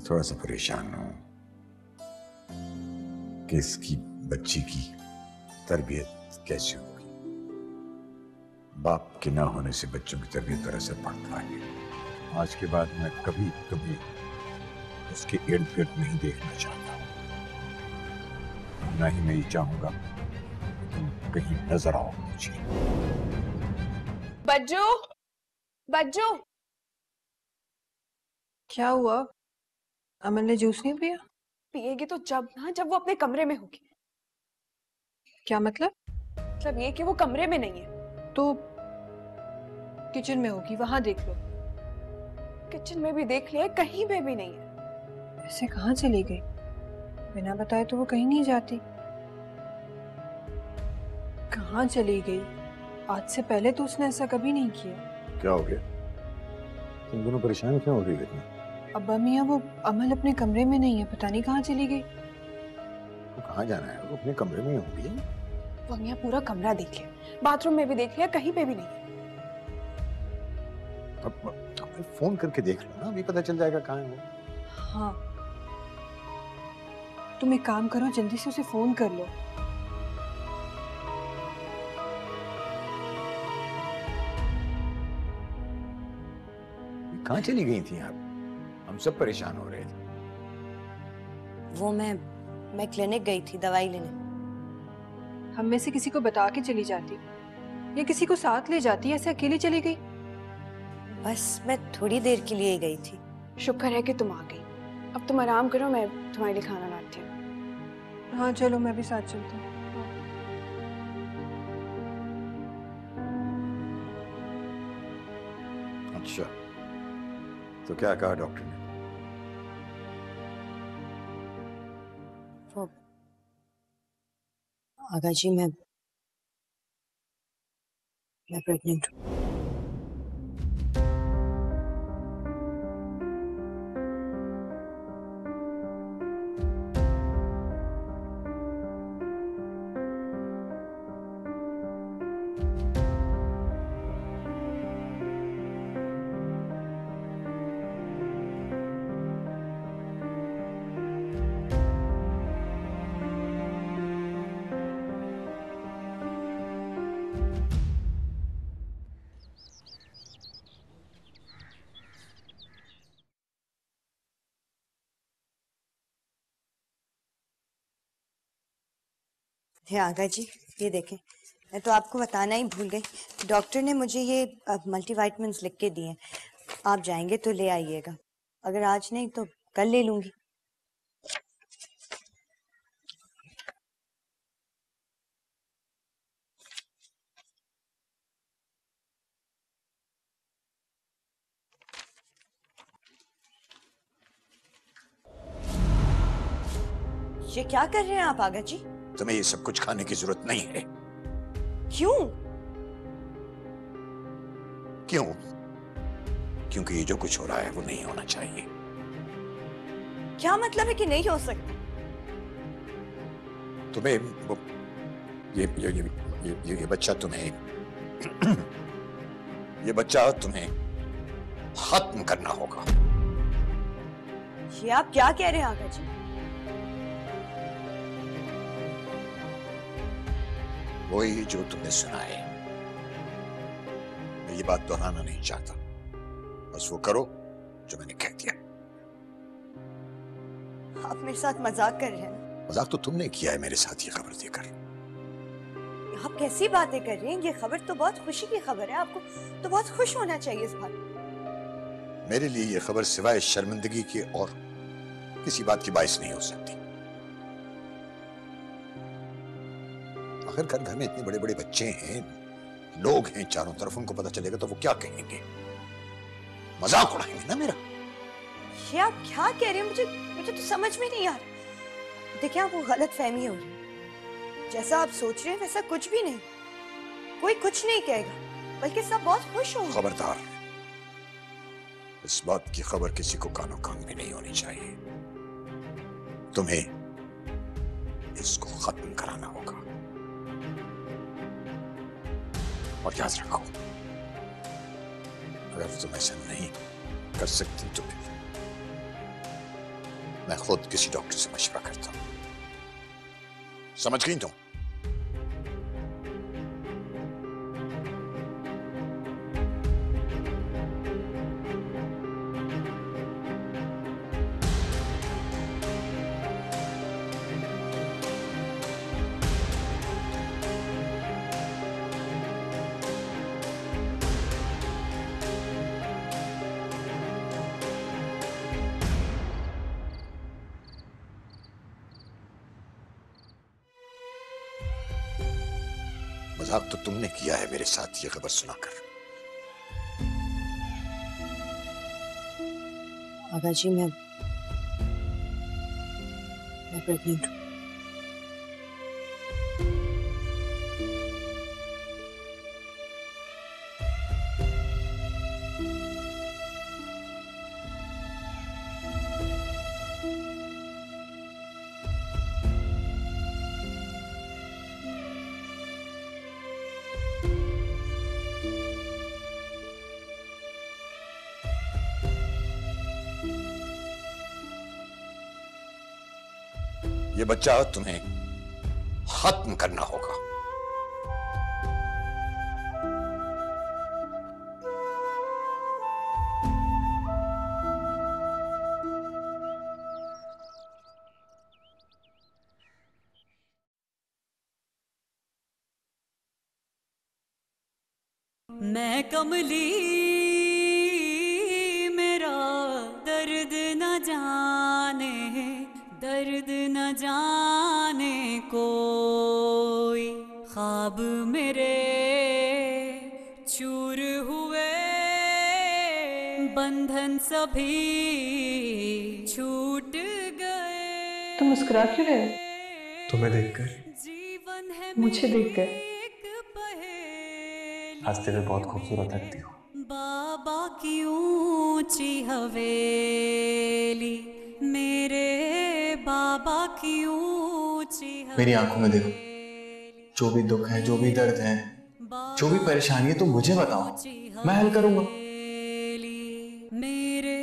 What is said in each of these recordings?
थोड़ा सा परेशान हूं कि इसकी बच्ची की तरबियत कैसी होगी। बाप के ना होने से बच्चों की तरबियत पर असर पड़ता है। आज के बाद मैं कभी कभी उसके इर्द गिर्द नहीं देखना चाहता, ना ही मैं ये चाहूंगा कि तुम कहीं नजर आओ मुझे। बज्जू, बज्जू, क्या हुआ? अमन ने जूस नहीं पिया? पिएगी तो जब वो अपने कमरे में होगी। क्या मतलब? मतलब ये कि वो कमरे में नहीं है। तो किचन में होगी, वहां देख लो। किचन में भी देख लिया, कहीं पे भी नहीं है। ऐसे कहाँ चली गई? बिना बताए तो वो कहीं नहीं जाती। कहाँ चली गई? आज से पहले तो उसने ऐसा कभी नहीं किया। क्या हो गया? तुम दोनों परेशान क्यों हो रही हो? अब्बा मियाँ, वो अमल अपने कमरे में नहीं है, पता नहीं कहाँ चली गई। वो कहाँ जाना है? वो अपने कमरे में ही होगी। वो मियाँ पूरा कमरा देख लिया, बाथरूम में भी देख लिया, कहीं पे भी नहीं है। अब फोन करके देख लो ना, अभी पता चल जाएगा कहाँ है वो। हाँ, तुम एक काम करो, जल्दी से उसे फोन कर लो। कहाँ चली गई थी आप? हम सब परेशान हो रहे थे। वो मैं क्लिनिक गई थी दवाई लेने। हम में से किसी को बता के चली जाती या किसी को साथ ले जाती, ऐसे अकेली चली गई? बस मैं थोड़ी देर के लिए ही गई थी। शुक्र है कि तुम आ गई। अब तुम आराम करो, मैं तुम्हारे लिए खाना लाती हूँ। हाँ चलो, मैं भी साथ चलती हूँ। अच्छा, तो क्या कहा डॉक्टर ने? वो आगा जी, मैं प्रेग्नेंट हूँ। हे आगा जी, ये देखें, मैं तो आपको बताना ही भूल गई। डॉक्टर ने मुझे ये मल्टीविटामिन्स लिख के दिए हैं। आप जाएंगे तो ले आइएगा, अगर आज नहीं तो कल ले लूंगी। ये क्या कर रहे हैं आप आगा जी? तुम्हें ये सब कुछ खाने की जरूरत नहीं है। क्यों? क्यों? क्योंकि ये जो कुछ हो रहा है वो नहीं होना चाहिए। क्या मतलब है कि नहीं हो सकता? तुम्हें वो ये बच्चा तुम्हें ये बच्चा तुम्हें खत्म करना होगा। ये आप क्या कह रहे हैं आगा जी? वही जो तुमने सुना है। मैं ये बात दोहराना नहीं चाहता, बस वो करो जो मैंने कह दिया। आप मेरे साथ मजाक कर रहे हैं? मजाक तो तुमने किया है मेरे साथ ये खबर देकर। आप कैसी बातें कर रहे हैं? ये खबर तो बहुत खुशी की खबर है, आपको तो बहुत खुश होना चाहिए इस बात। मेरे लिए ये खबर सिवाय शर्मिंदगी के और किसी बात की बाइस नहीं हो सकती। आखिर घर में इतने बड़े बड़े बच्चे हैं, लोग हैं चारों तरफ, उनको पता चलेगा तो वो क्या कहेंगे? मजाक उड़ाएंगे ना मेरा। ये आप क्या कह रहे हैं? मुझे तो समझ में नहीं आ रहा। देखिए, आपको गलत फहमी हो रही है। जैसा आप सोच रहे हैं वैसा कुछ भी नहीं। कोई कुछ नहीं कहेगा, बल्कि सब बहुत खुश होंगे। खबरदार, इस बात की खबर किसी को कानो कान में नहीं होनी चाहिए। तुम्हें इसको खत्म कराना होगा। और याद रखो, अगर तुम ऐसा नहीं कर सकती तो मैं खुद किसी डॉक्टर से मशवरा करता हूं। समझ गई तुम? मजाक तो तुमने किया है मेरे साथ ये खबर सुनाकर। आगा जी मैं प्रेग्नेंट हूँ। ये बच्चा तुम्हें खत्म करना होगा। मैं कमली मेरा दर्द न जाने, दर्द न जाने कोई, ख्वाब मेरे चूर हुए, बंधन सभी छूट गए। तुम मुस्कुरा क्यों रहे हो? तुम्हें देखकर। जीवन है मुझे देखकर। हंसते हुए बहुत खूबसूरत लगती हो। बाबा की ऊंची हवेली, मेरे बाबा की ऊंची हवेली। मेरी आंखों में देखो, जो भी दुख है, जो भी दर्द है, जो भी परेशानी है, तुम मुझे बताओ, मैं हल करूंगा। मेरे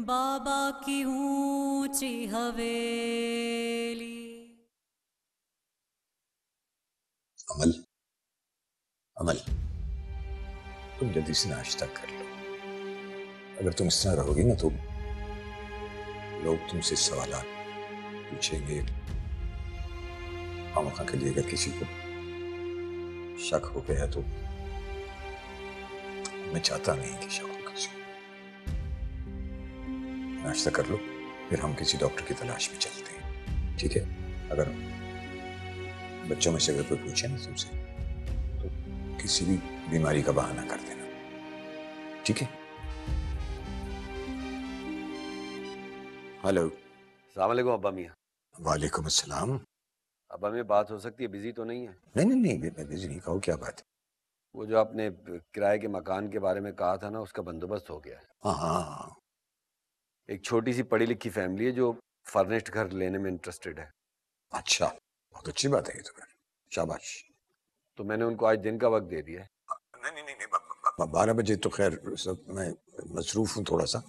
बाबा की ऊंची हवेली। अमल, अमल, तुम जल्दी से नाश्ता कर लो। अगर तुम इस तरह रहोगी ना तो लोग तुमसे सवाल पूछेंगे। खामखा के लिए अगर किसी को शक हो गया तो मैं चाहता नहीं कि शक हो किसी को। नाश्ता कर लो, फिर हम किसी डॉक्टर की तलाश में चलते हैं, ठीक है? अगर बच्चों में से अगर कोई पूछे ना तुमसे तो किसी भी बीमारी का बहाना कर देना, ठीक है? हेलो। अस्सलाम वालेकुम अब्बा मियाँ। वालेकुम अस्सलाम। अब्बा मियाँ बात हो सकती है? बिजी तो नहीं है? नहीं नहीं नहीं, मैं बिजी नहीं। कहो क्या बात है? वो जो आपने किराए के मकान के बारे में कहा था ना, उसका बंदोबस्त हो गया है। हाँ हाँ। एक छोटी सी पढ़ी लिखी फैमिली है जो फर्निश्ड घर लेने में इंटरेस्टेड है। अच्छा, बहुत अच्छी बात है ये तो। शाबाश। तो मैंने उनको आज दिन का वक्त दे दिया है। नहीं नहीं नहीं, 12 बजे तो खैर सब मैं मसरूफ हूँ थोड़ा सा।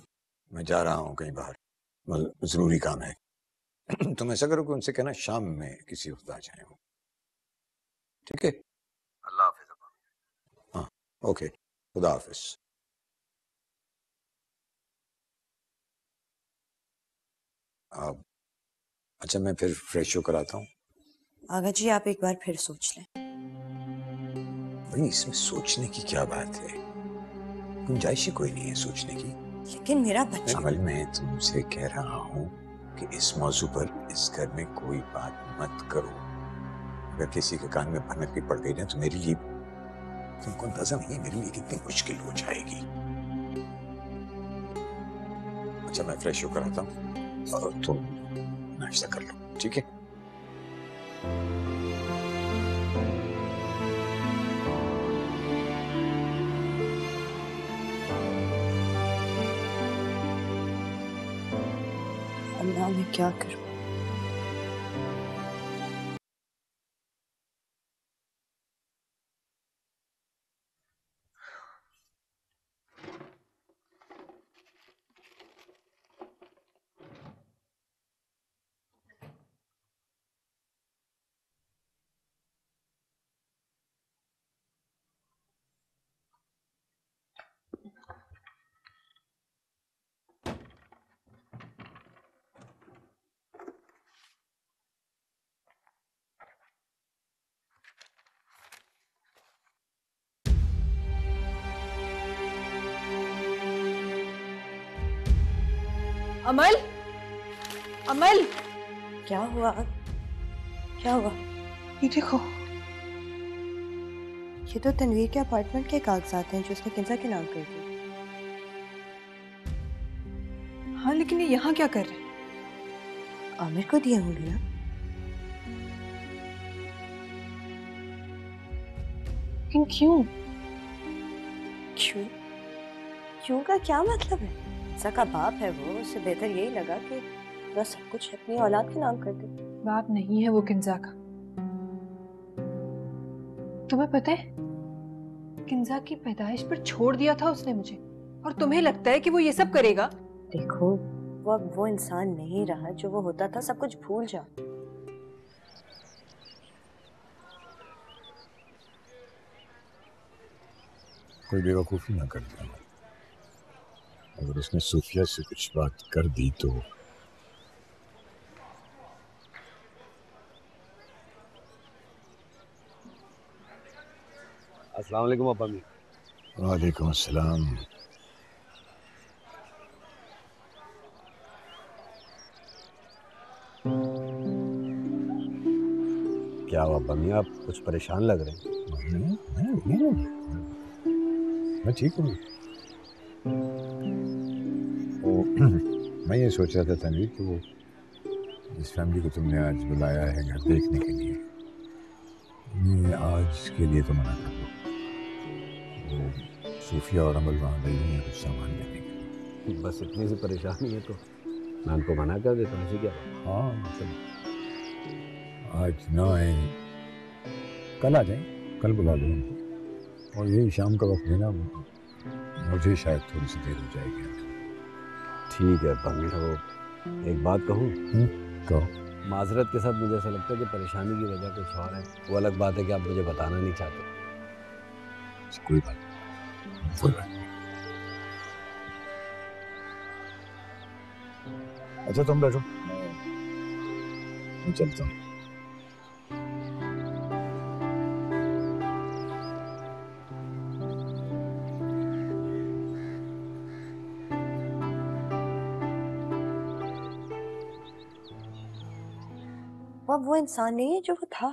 मैं जा रहा हूँ कहीं बाहर, जरूरी काम है। तुम ऐसा करो कि उनसे कहना शाम में किसी वक्त आ जाए वो, ठीक है? अल्लाह हाफिज अब्बा। हाँ, ओके, खुदा हाफिज। अच्छा, मैं फिर फ्रेश होकर आता हूँ। आगा जी आप एक बार फिर सोच लें। भाई इसमें सोचने की क्या बात है? गुंजाइश ही कोई नहीं है सोचने की। लेकिन मेरा बच्चा। अमल, मैं तुमसे कह रहा हूँ कि इस मौजू पर इस घर में कोई बात मत करो। अगर किसी के कान में भनक भी पड़ गई ना तो मेरे लिए, तुमको अंदाजा नहीं है मेरे लिए कितनी मुश्किल हो जाएगी। अच्छा, मैं फ्रेश होकर आता हूँ और तुम नाश्ता कर लो, ठीक है? अल्लाह मैं क्या करूं? अमल, अमल, क्या हुआ? क्या हुआ? ये देखो। ये तो तनवीर के अपार्टमेंट के कागजात हैं जो उसने किंजा के नाम कर दिए। हाँ, लेकिन ये यहाँ क्या कर रहे हैं? आमिर को दिए होंगे ना। लेकिन क्यों? क्यों? क्यों का क्या मतलब है? किंजा का बाप है वो, उसे बेहतर यही लगा कि वह सब कुछ अपनी औलाद के नाम कर दे। बाप नहीं है वो किंजा का। तुम्हें पता है, किंजा की पैदाइश पर छोड़ दिया था उसने मुझे, और तुम्हें लगता है कि वो ये सब करेगा? देखो, वो अब वो इंसान नहीं रहा जो वो होता था। सब कुछ भूल जाओ। कोई बेवकूफ़ी ना कर दे। अगर उसने सूफिया से कुछ बात कर दी तो अस्सलाम वालेकुम अब्बा मी। वालेकुम अस्सलाम। क्या हुआ अब्बा मी, आप कुछ परेशान लग रहे हैं? मैं ठीक हूँ। मैं ये सोच रहा था तनवीर कि वो जिस फैमिली को तुमने आज बुलाया है घर देखने के लिए, ये आज के लिए तो मना कर दो। वो सूफिया और अमल वहाँ गई हैं कुछ सामान लेने के लिए। बस इतनी सी परेशानी है तो मैं उनको मना कर देता हूँ, ऐसे क्या? हाँ मतलब आज ना आए, कल आ जाए, कल बुला लो उनको। और यही शाम का वक्त देना, मुझे शायद थोड़ी सी देर हो जाएगी। ठीक है अब्बा मी। तो एक बात कहूँ? कहो। माजरत के साथ मुझे ऐसा लगता है कि परेशानी की वजह कुछ और है। वो अलग बात है कि आप मुझे बताना नहीं चाहते। कोई बात नहीं, कोई बात नहीं। अच्छा तुम बैठो, मैं चलता हूँ। वो अब वो इंसान नहीं है जो वो था।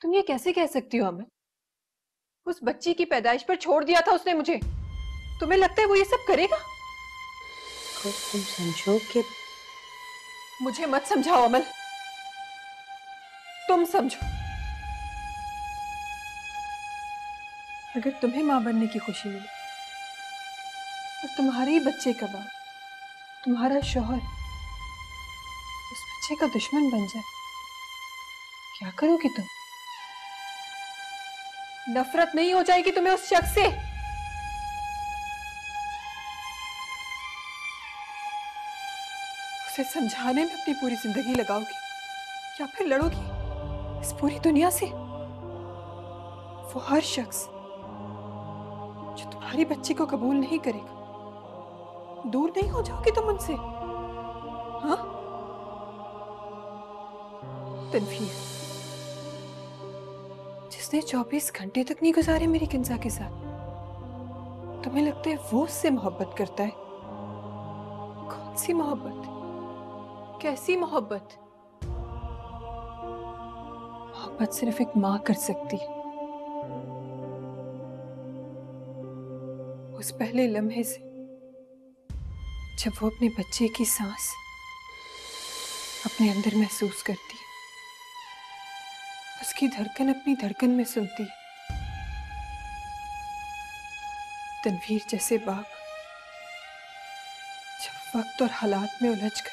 तुम ये कैसे कह सकती हो अमल? उस बच्ची की पैदाइश पर छोड़ दिया था उसने मुझे। तुम्हें लगता है वो ये सब करेगा? खुद तुम समझो कि मुझे मत समझाओ अमल, तुम समझो। अगर तुम्हें मां बनने की खुशी मिले और तुम्हारे ही बच्चे का बाप, तुम्हारा शौहर, उस बच्चे का दुश्मन बन जाए, क्या करोगी तुम? नफरत नहीं हो जाएगी तुम्हें उस शख्स से? उसे समझाने में अपनी पूरी जिंदगी लगाओगी या फिर लड़ोगी इस पूरी दुनिया से? वो हर शख्स जो तुम्हारी बच्ची को कबूल नहीं करेगा, दूर नहीं हो जाओगी तुम उनसे? हाँ तनवीर, जिसने 24 घंटे तक नहीं गुजारे मेरी किंजा के साथ, तुम्हें लगता है वो उससे मोहब्बत करता है? कौन सी मोहब्बत? कैसी मोहब्बत? मोहब्बत सिर्फ एक मां कर सकती है। उस पहले लम्हे से जब वो अपने बच्चे की सांस अपने अंदर महसूस करती है, उसकी धड़कन अपनी धड़कन में सुनती है। तनवीर जैसे बाप जब वक्त और हालात में उलझकर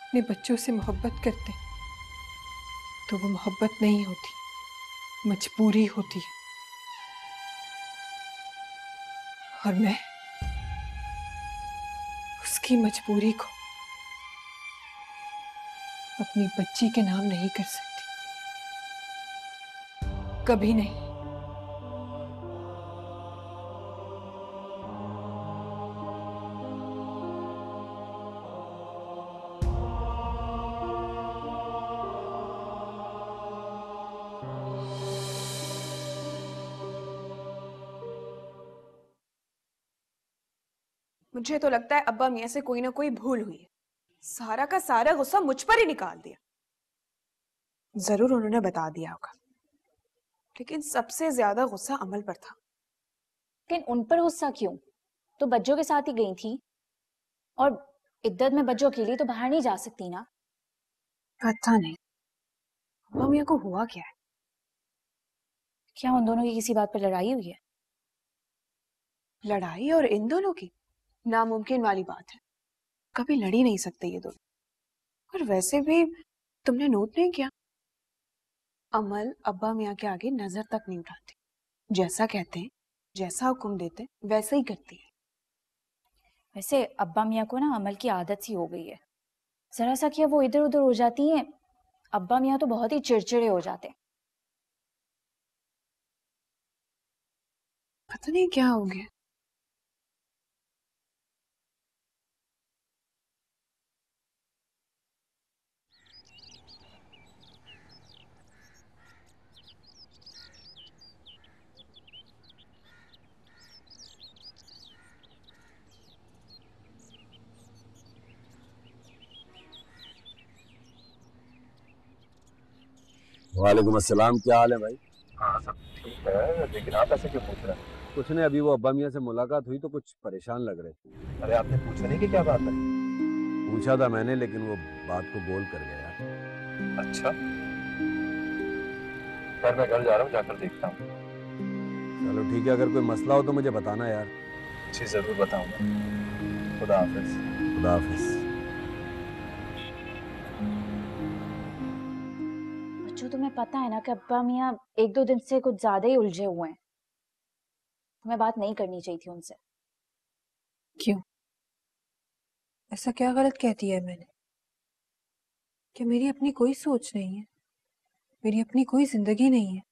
अपने बच्चों से मोहब्बत करते हैं, तो वो मोहब्बत नहीं होती, मजबूरी होती है। और मैं उसकी मजबूरी को अपनी बच्ची के नाम नहीं कर सकती, कभी नहीं। मुझे तो लगता है अब्बा मियाँ से कोई ना कोई भूल हुई है। सारा का सारा गुस्सा मुझ पर ही निकाल दिया। जरूर उन्होंने बता दिया होगा, लेकिन सबसे ज्यादा गुस्सा अमल पर था। लेकिन उन पर गुस्सा क्यों? तो बच्चों के साथ ही गई थी, और इद्दत में बच्चों अकेली तो बाहर नहीं जा सकती ना। पता नहीं अब्बा मियाँ को हुआ क्या है। क्या उन दोनों की किसी बात पर लड़ाई हुई है? लड़ाई और इन दोनों की नामुमकिन वाली बात है। कभी लड़ ही नहीं सकते ये दोनों। और वैसे भी तुमने नोट नहीं किया, अमल अब्बा मियाँ के आगे नजर तक नहीं उठाती। जैसा कहते हैं, जैसा हुक्म देते हैं, वैसा ही करती है। वैसे अब्बा मियाँ को ना अमल की आदत सी हो गई है। जरा सा क्या वो इधर उधर हो जाती हैं, अब्बा मियाँ तो बहुत ही चिड़चिड़े हो जाते हैं। पता नहीं क्या हो गया। वालेकुम अस्सलाम, क्या हाल है भाई? हाँ सब ठीक है, लेकिन आप ऐसे क्यों पूछ रहे हैं? कुछ नहीं, अभी वो अब्बा मियाँ से मुलाकात हुई तो कुछ परेशान लग रहे थे। अरे आपने पूछा नहीं कि क्या बात है? पूछा था मैंने, लेकिन वो बात को बोल कर गया। अच्छा, खैर मैं घर जा रहा हूँ, जाकर देखता हूँ। चलो ठीक है, अगर कोई मसला हो तो मुझे बताना यार। जी जरूर बताऊंगा। खुदा हाफिज। खुदा हाफिज। बच्चों, तुम्हें पता है ना कि अब्बा मियाँ एक दो दिन से कुछ ज्यादा ही उलझे हुए हैं। तुम्हें बात नहीं करनी चाहिए थी उनसे। क्यों? ऐसा क्या गलत कह दिया है मैंने? क्या मेरी अपनी कोई सोच नहीं है? मेरी अपनी कोई जिंदगी नहीं है?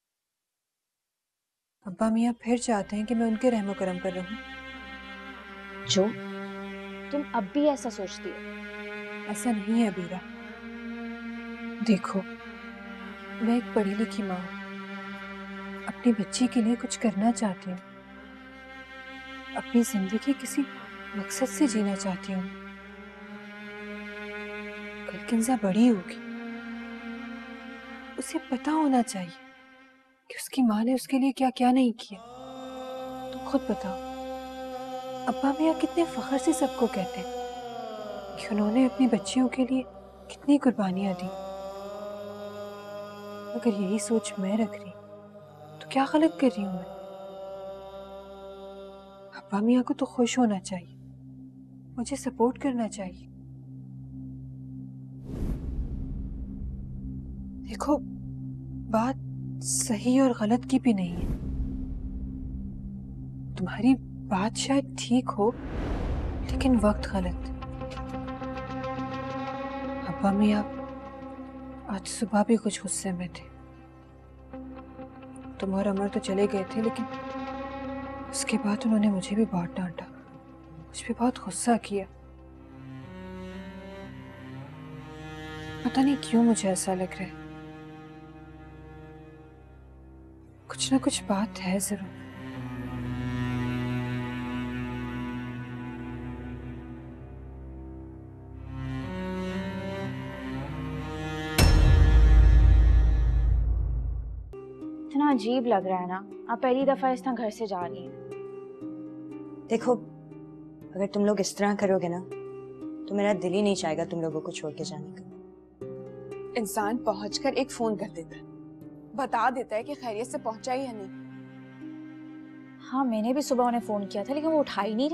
अब्बा मियाँ फिर चाहते हैं कि मैं उनके रहमो करम पर रहूं। जो तुम अब भी ऐसा सोचती हो? ऐसा नहीं है अबीरा। देखो, मैं एक पढ़ी लिखी माँ हूँ, अपनी बच्ची के लिए कुछ करना चाहती हूँ, अपनी जिंदगी किसी मकसद से जीना चाहती हूँ। कल किंजा बड़ी होगी, उसे पता होना चाहिए कि उसकी माँ ने उसके लिए क्या क्या नहीं किया। तुम खुद बताओ, अब्बा मियाँ कितने फख्र से सबको कहते हैं कि उन्होंने अपनी बच्चियों के लिए कितनी कुर्बानियां दी। अगर यही सोच मैं रख रही तो क्या गलत कर रही हूं मैं? अब्बा मियाँ को तो खुश होना चाहिए, मुझे सपोर्ट करना चाहिए। देखो, बात सही और गलत की भी नहीं है। तुम्हारी बात शायद ठीक हो, लेकिन वक्त गलत। अब्बा मियाँ आज सुबह भी कुछ गुस्से में थे। तुम और अमर तो चले गए थे, लेकिन उसके बाद उन्होंने मुझे भी बहुत डांटा, मुझ पे बहुत गुस्सा किया। पता नहीं क्यों मुझे ऐसा लग रहा है, कुछ ना कुछ बात है जरूर। इतना अजीब लग रहा है ना, आप पहली दफा इस तरह घर से जा रही हैं। देखो, अगर तुम लोग इस तरह करोगे ना तो मेरा दिल ही नहीं चाहेगा तुम लोगों को छोड़ के जाने का। इंसान पहुंचकर एक फोन कर देता है, बता देता है कि खैरियत से पहुंचा ही है नहीं। हाँ, मैंने भी सुबह उन्हें फोन किया था, लेकिन वो उठा ही नहीं रही।